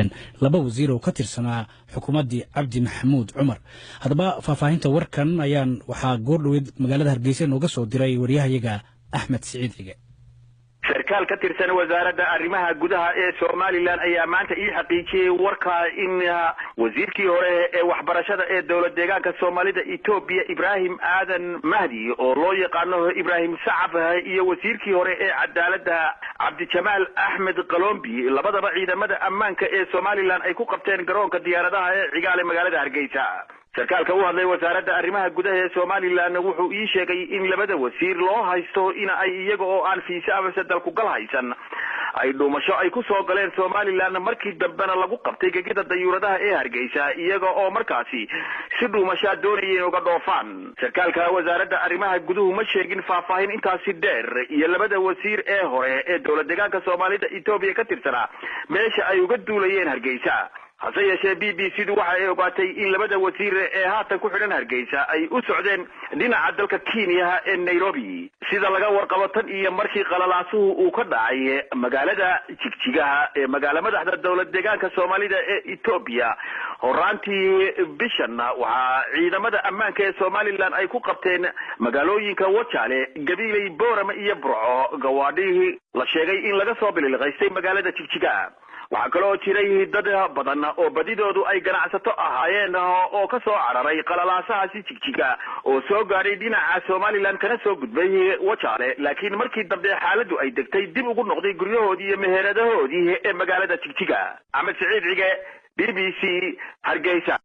xireen laba wasiir oo ka tirsanaa xukuumaddii Cabdi Maxamuud Cumar. Haddaba faahfaahinta warkan ayaan waxaa goordhoweed magaalada Hargeysa nooga soo diray wariyahayaga Axmed Siciid Cige. sarkaal ka tirsan wasaaradda arrimaha gudaha ee Soomaaliland ayaa maanta ii xaqiijiyay warka in wasiirkii hore ee waxbarashada ee dawlad deegaanka Soomaalida Itoobiya Ibrahim Aadan Mahdi oo loo yaqaano Ibrahim Sacab iyo wasiirkii hore ee cadaaladda Cabdi Jamaal Ahmed Qalombi labadaba ciidamada ammaanka ee Soomaaliland ay ku qabteen garoonka diyaaradaha ee Cigaale magaalada Hargeysa. sarkaalka u hadlay wasaaradda arrimaha gudaha ee Soomaaliland wuxuu ii sheegay in labada wasiir loo haysto in ay iyaga oo aan fiisa ama dalku gal haysan ay dhuumasho ay ku soo galeen Soomaaliland markii dambena lagu qabtay gegida dayuuradaha ee Hargeysa iyaga oo markaasi si dhuumasho doonayeen uga dhoofaan. sarkaalka wasaaradda arrimaha guduhu ma sheegin faahfaahin intaasi dheer iyo labada wasiir ee hore ee dawlad deegaanka Soomaalida Itoobiya ka tirsanaa meesha ay uga duulayeen Hargeysa. hase yeeshee BBC waxa ay ogaatay in labada wasiir ee haatan ku xidhan Hargeysa ay u socdeen dhinaca dalka Kenya ee Nairobi sida laga warqabo tan iyo markii qalalaasuhu uu ka dhacay magaalada Jigjiga ee magaalada madaxda dawlad deegaanka Soomaalida ee Itoobiya horaantii bishan waxa ciidamada ammaanka ee Soomaaliland ay ku qabteen magaalooyinka Wajaale, Gabiley, Boorama iyo Burco gawaadhii la sheegay in laga soo bililqaystay magaalada Jigjiga. waxaa kaloo jiray dad badan oo badidoodu ay ganacsato ahaayeen oo ka soo cararay qalalaasahaasi Jigjiga oo soo gaaray dhinaca Soomaaliland kana soo gudbay Wajaale laakiin markii dambe xaaladdu ay degtay dib ugu noqday guryahoodii iyo meheradahoodii ee magaalada Jigjiga. Axmed Siciid Cige, BBC, Hargeysa.